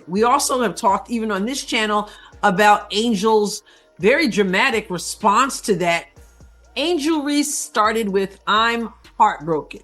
We also have talked, even on this channel, about Angel's very dramatic response to that. Angel Reese started with, "I'm heartbroken.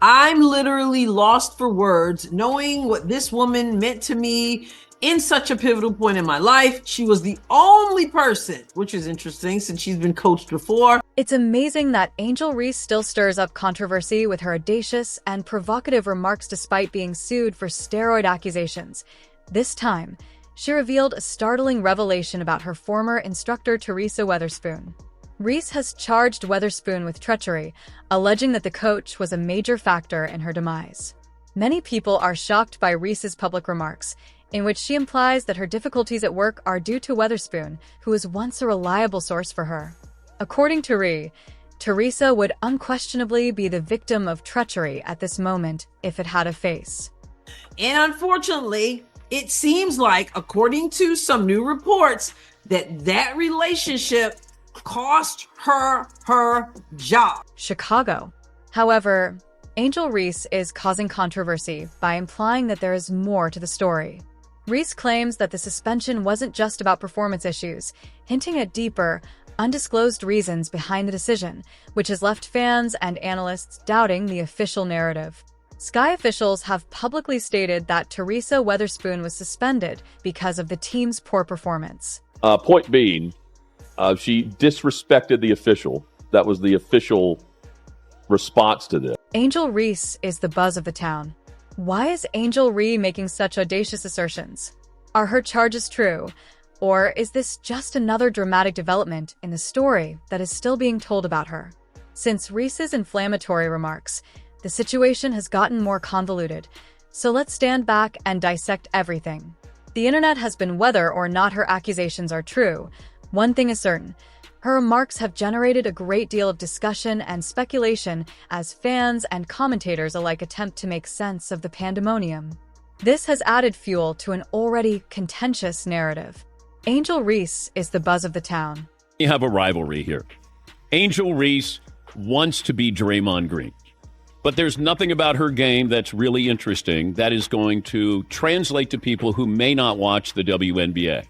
I'm literally lost for words, knowing what this woman meant to me in such a pivotal point in my life. She was the only person," which is interesting since she's been coached before. It's amazing that Angel Reese still stirs up controversy with her audacious and provocative remarks despite being sued for steroid accusations. This time, she revealed a startling revelation about her former instructor, Teresa Weatherspoon. Reese has charged Weatherspoon with treachery, alleging that the coach was a major factor in her demise. Many people are shocked by Reese's public remarks, in which she implies that her difficulties at work are due to Weatherspoon, who was once a reliable source for her. According to Ree, Teresa would unquestionably be the victim of treachery at this moment if it had a face. And unfortunately, it seems like, according to some new reports, that relationship cost her job. Chicago. However, Angel Reese is causing controversy by implying that there is more to the story. Reese claims that the suspension wasn't just about performance issues, hinting at deeper, undisclosed reasons behind the decision, which has left fans and analysts doubting the official narrative. Sky officials have publicly stated that Teresa Weatherspoon was suspended because of the team's poor performance. Point being, she disrespected the official. That was the official response to this. Angel Reese is the buzz of the town. Why is Angel Reese making such audacious assertions? Are her charges true? Or is this just another dramatic development in the story that is still being told about her? Since Reese's inflammatory remarks, the situation has gotten more convoluted. So let's stand back and dissect everything. The internet has been whether or not her accusations are true. One thing is certain. Her remarks have generated a great deal of discussion and speculation as fans and commentators alike attempt to make sense of the pandemonium. This has added fuel to an already contentious narrative. Angel Reese is the buzz of the town. You have a rivalry here. Angel Reese wants to be Draymond Green, but there's nothing about her game that's really interesting that is going to translate to people who may not watch the WNBA,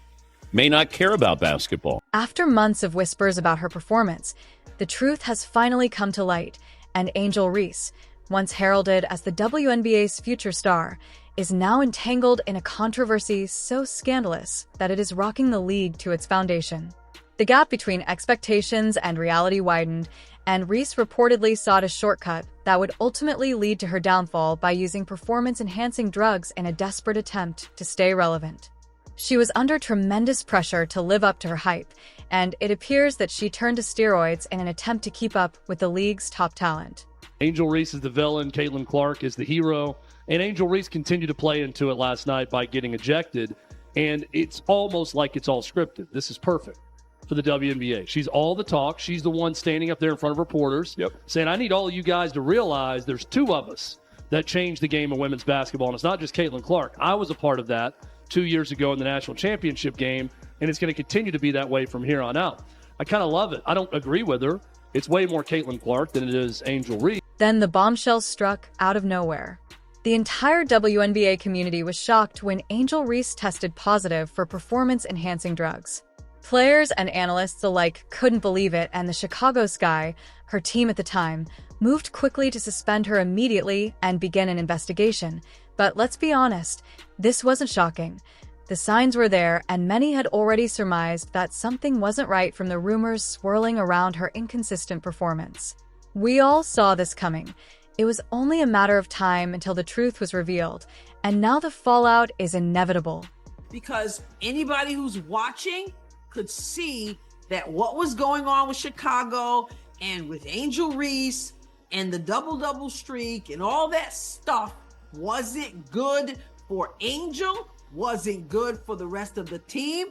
may not care about basketball. After months of whispers about her performance, the truth has finally come to light, and Angel Reese, once heralded as the WNBA's future star, is now entangled in a controversy so scandalous that it is rocking the league to its foundation. The gap between expectations and reality widened, and Reese reportedly sought a shortcut that would ultimately lead to her downfall by using performance-enhancing drugs in a desperate attempt to stay relevant. She was under tremendous pressure to live up to her hype, and it appears that she turned to steroids in an attempt to keep up with the league's top talent. Angel Reese is the villain, Caitlin Clark is the hero, and Angel Reese continued to play into it last night by getting ejected, and it's almost like it's all scripted. This is perfect for the WNBA. She's all the talk. She's the one standing up there in front of reporters saying, I need all of you guys to realize there's two of us that changed the game of women's basketball, and it's not just Caitlin Clark. I was a part of that 2 years ago in the national championship game, and it's going to continue to be that way from here on out. I kind of love it. I don't agree with her. It's way more Caitlin Clark than it is Angel Reese. Then the bombshell struck out of nowhere. The entire WNBA community was shocked when Angel Reese tested positive for performance-enhancing drugs. Players and analysts alike couldn't believe it, and the Chicago Sky, her team at the time, moved quickly to suspend her immediately and begin an investigation. But let's be honest, this wasn't shocking. The signs were there, and many had already surmised that something wasn't right from the rumors swirling around her inconsistent performance. We all saw this coming. It was only a matter of time until the truth was revealed, and now the fallout is inevitable. Because anybody who's watching could see that what was going on with Chicago and with Angel Reese and the double-double streak and all that stuff wasn't good for Angel, wasn't good for the rest of the team,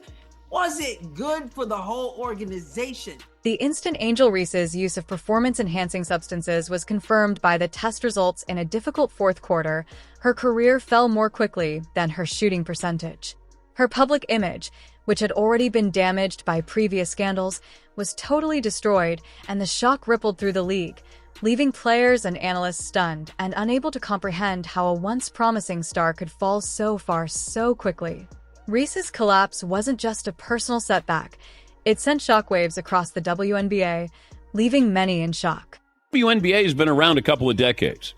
wasn't good for the whole organization. The instant Angel Reese's use of performance-enhancing substances was confirmed by the test results in a difficult fourth quarter. Her career fell more quickly than her shooting percentage. Her public image, which had already been damaged by previous scandals, was totally destroyed, and the shock rippled through the league, leaving players and analysts stunned and unable to comprehend how a once promising star could fall so far so quickly. Reese's collapse wasn't just a personal setback, it sent shockwaves across the WNBA, leaving many in shock. WNBA has been around a couple of decades,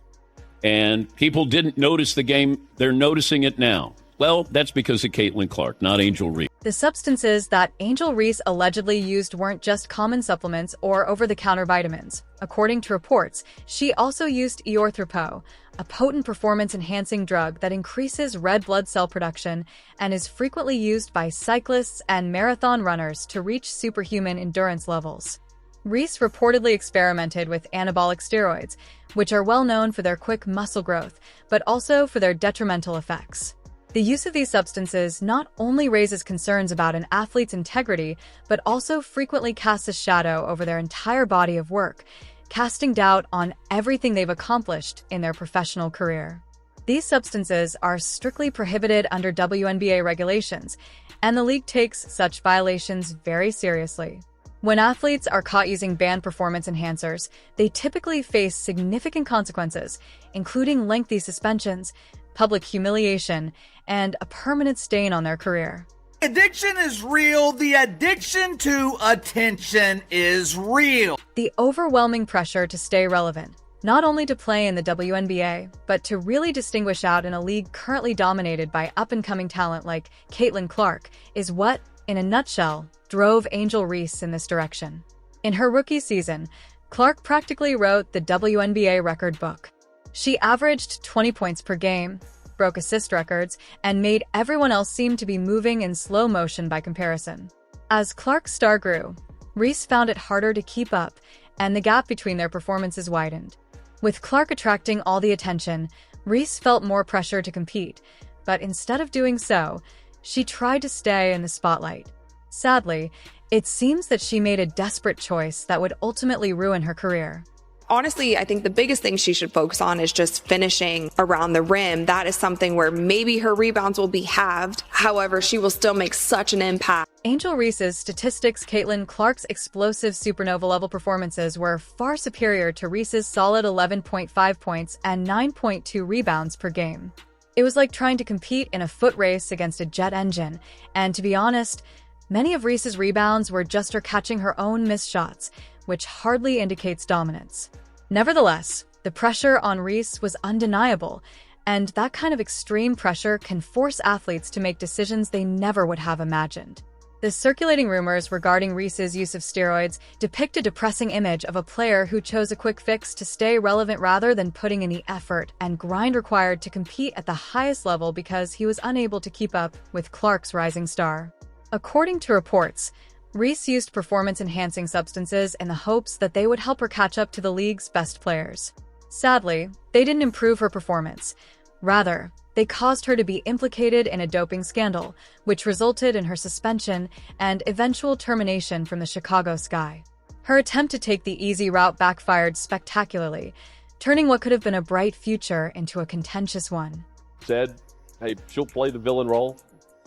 and people didn't notice the game. They're noticing it now. Well, that's because of Caitlin Clark, not Angel Reese. The substances that Angel Reese allegedly used weren't just common supplements or over-the-counter vitamins. According to reports, she also used eorthropo, a potent performance-enhancing drug that increases red blood cell production and is frequently used by cyclists and marathon runners to reach superhuman endurance levels. Reese reportedly experimented with anabolic steroids, which are well known for their quick muscle growth, but also for their detrimental effects. The use of these substances not only raises concerns about an athlete's integrity, but also frequently casts a shadow over their entire body of work, casting doubt on everything they've accomplished in their professional career. These substances are strictly prohibited under WNBA regulations, and the league takes such violations very seriously. When athletes are caught using banned performance enhancers, they typically face significant consequences, including lengthy suspensions, public humiliation, and a permanent stain on their career. Addiction is real. The addiction to attention is real. The overwhelming pressure to stay relevant, not only to play in the WNBA, but to really distinguish out in a league currently dominated by up-and-coming talent like Caitlin Clark, is what, in a nutshell, drove Angel Reese in this direction. In her rookie season, Clark practically wrote the WNBA record book. She averaged 20 points per game, broke assist records, and made everyone else seem to be moving in slow motion by comparison. As Clark's star grew, Reese found it harder to keep up, and the gap between their performances widened. With Clark attracting all the attention, Reese felt more pressure to compete, but instead of doing so, she tried to stay in the spotlight. Sadly, it seems that she made a desperate choice that would ultimately ruin her career. Honestly, I think the biggest thing she should focus on is just finishing around the rim. That is something where maybe her rebounds will be halved. However, she will still make such an impact. Angel Reese's statistics, Caitlin Clark's explosive supernova-level performances were far superior to Reese's solid 11.5 points and 9.2 rebounds per game. It was like trying to compete in a foot race against a jet engine, and to be honest, many of Reese's rebounds were just her catching her own missed shots, which hardly indicates dominance. Nevertheless, the pressure on Reese was undeniable, and that kind of extreme pressure can force athletes to make decisions they never would have imagined. The circulating rumors regarding Reese's use of steroids depict a depressing image of a player who chose a quick fix to stay relevant rather than putting in the effort and grind required to compete at the highest level because he was unable to keep up with Clark's rising star. According to reports, Reese used performance-enhancing substances in the hopes that they would help her catch up to the league's best players. Sadly, they didn't improve her performance. Rather, they caused her to be implicated in a doping scandal, which resulted in her suspension and eventual termination from the Chicago Sky. Her attempt to take the easy route backfired spectacularly, turning what could have been a bright future into a contentious one. Said, hey, she'll play the villain role.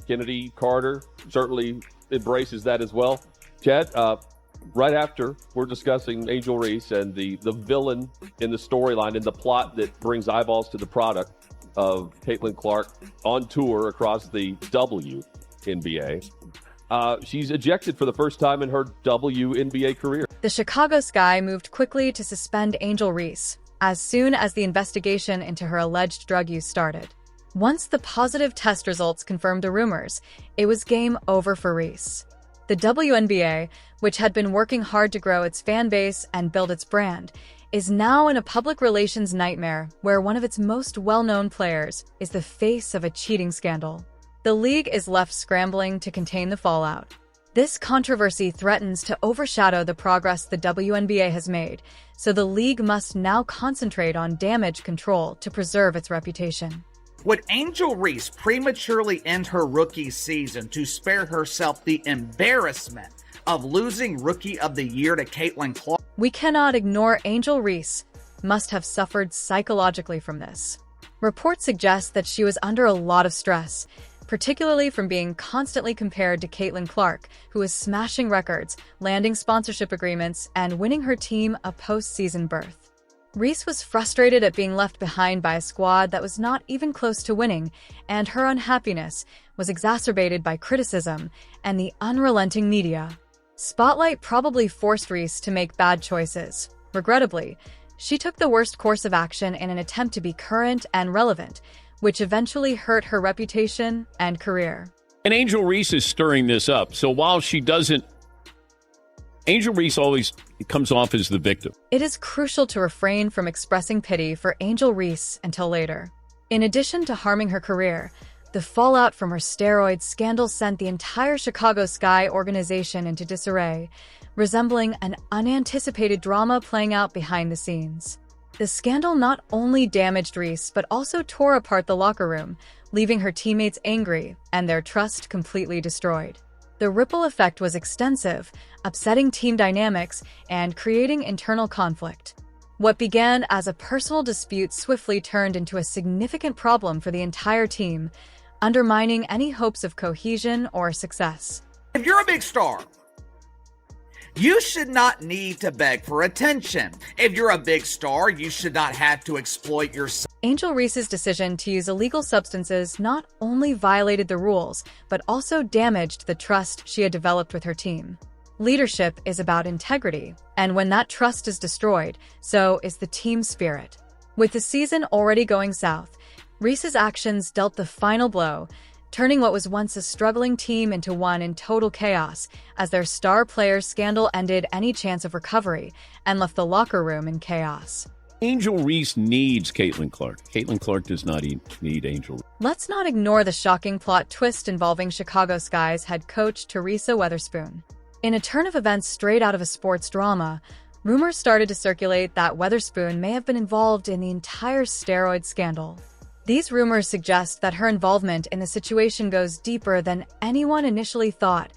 Kennedy Carter certainly embraces that as well. Chad, right after we're discussing Angel Reese and the villain in the storyline and the plot that brings eyeballs to the product of Caitlin Clark on tour across the WNBA. She's ejected for the first time in her WNBA career. The Chicago Sky moved quickly to suspend Angel Reese as soon as the investigation into her alleged drug use started. Once the positive test results confirmed the rumors, it was game over for Reese. The WNBA, which had been working hard to grow its fan base and build its brand, is now in a public relations nightmare where one of its most well-known players is the face of a cheating scandal. The league is left scrambling to contain the fallout. This controversy threatens to overshadow the progress the WNBA has made, so the league must now concentrate on damage control to preserve its reputation. Would Angel Reese prematurely end her rookie season to spare herself the embarrassment of losing Rookie of the Year to Caitlin Clark? We cannot ignore Angel Reese must have suffered psychologically from this. Reports suggest that she was under a lot of stress, particularly from being constantly compared to Caitlin Clark, who is smashing records, landing sponsorship agreements, and winning her team a postseason berth. Reese was frustrated at being left behind by a squad that was not even close to winning, and her unhappiness was exacerbated by criticism and the unrelenting media. Spotlight probably forced Reese to make bad choices. Regrettably, she took the worst course of action in an attempt to be current and relevant, which eventually hurt her reputation and career. And Angel Reese is stirring this up. So while she doesn't, Angel Reese always comes off as the victim. It is crucial to refrain from expressing pity for Angel Reese until later. In addition to harming her career, the fallout from her steroid scandal sent the entire Chicago Sky organization into disarray, resembling an unanticipated drama playing out behind the scenes. The scandal not only damaged Reese, but also tore apart the locker room, leaving her teammates angry and their trust completely destroyed. The ripple effect was extensive, upsetting team dynamics and creating internal conflict. What began as a personal dispute swiftly turned into a significant problem for the entire team, undermining any hopes of cohesion or success. If you're a big star, you should not need to beg for attention. If you're a big star, you should not have to exploit yourself. Angel Reese's decision to use illegal substances not only violated the rules, but also damaged the trust she had developed with her team. Leadership is about integrity, and when that trust is destroyed, so is the team spirit. With the season already going south, Reese's actions dealt the final blow, turning what was once a struggling team into one in total chaos, as their star player's scandal ended any chance of recovery and left the locker room in chaos. Angel Reese needs Caitlin Clark. Caitlin Clark does not need Angel. Let's not ignore the shocking plot twist involving Chicago Sky's head coach Teresa Weatherspoon. In a turn of events straight out of a sports drama, rumors started to circulate that Weatherspoon may have been involved in the entire steroid scandal. These rumors suggest that her involvement in the situation goes deeper than anyone initially thought,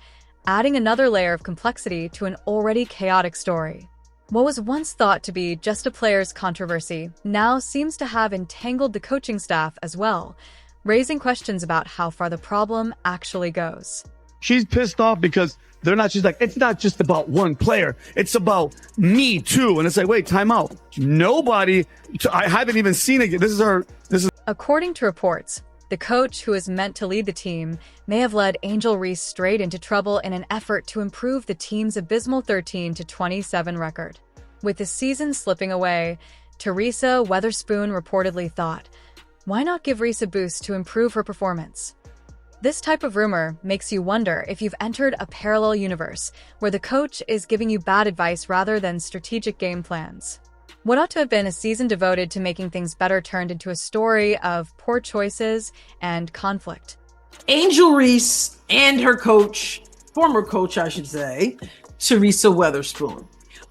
adding another layer of complexity to an already chaotic story. What was once thought to be just a player's controversy now seems to have entangled the coaching staff as well, raising questions about how far the problem actually goes. She's pissed off because she's like, it's not just about one player. It's about me too. And it's like, wait, time out. I haven't even seen it. According to reports, the coach who is meant to lead the team may have led Angel Reese straight into trouble in an effort to improve the team's abysmal 13-27 record. With the season slipping away, Teresa Weatherspoon reportedly thought, why not give Reese a boost to improve her performance? This type of rumor makes you wonder if you've entered a parallel universe where the coach is giving you bad advice rather than strategic game plans. What ought to have been a season devoted to making things better turned into a story of poor choices and conflict. Angel Reese and her coach, former coach, I should say, Teresa Weatherspoon.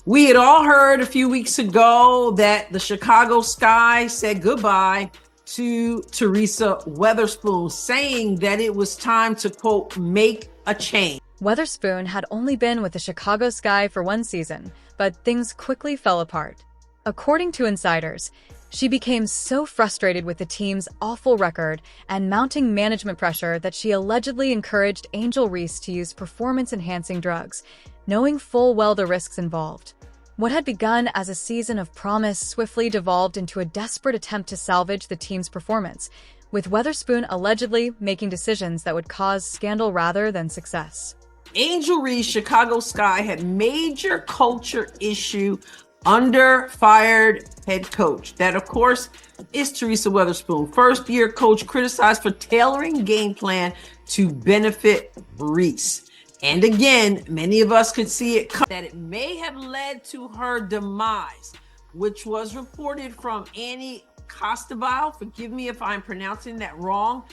We had all heard a few weeks ago that the Chicago Sky said goodbye to Teresa Weatherspoon, saying that it was time to, quote, make a change. Weatherspoon had only been with the Chicago Sky for one season, but things quickly fell apart. According to insiders, she became so frustrated with the team's awful record and mounting management pressure that she allegedly encouraged Angel Reese to use performance-enhancing drugs, knowing full well the risks involved. What had begun as a season of promise swiftly devolved into a desperate attempt to salvage the team's performance, with Weatherspoon allegedly making decisions that would cause scandal rather than success. Angel Reese, Chicago Sky, had major culture issue under fired head coach. That, of course, is Teresa Weatherspoon. First-year coach criticized for tailoring game plan to benefit Reese. And again, many of us could see it that it may have led to her demise, which was reported from Annie Costabile. Forgive me if I'm pronouncing that wrong.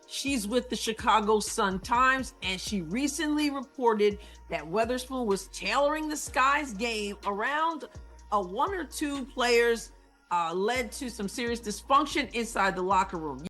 She's with the Chicago Sun-Times, and she recently reported that Weatherspoon was tailoring the Sky's game around one or two players, led to some serious dysfunction inside the locker room.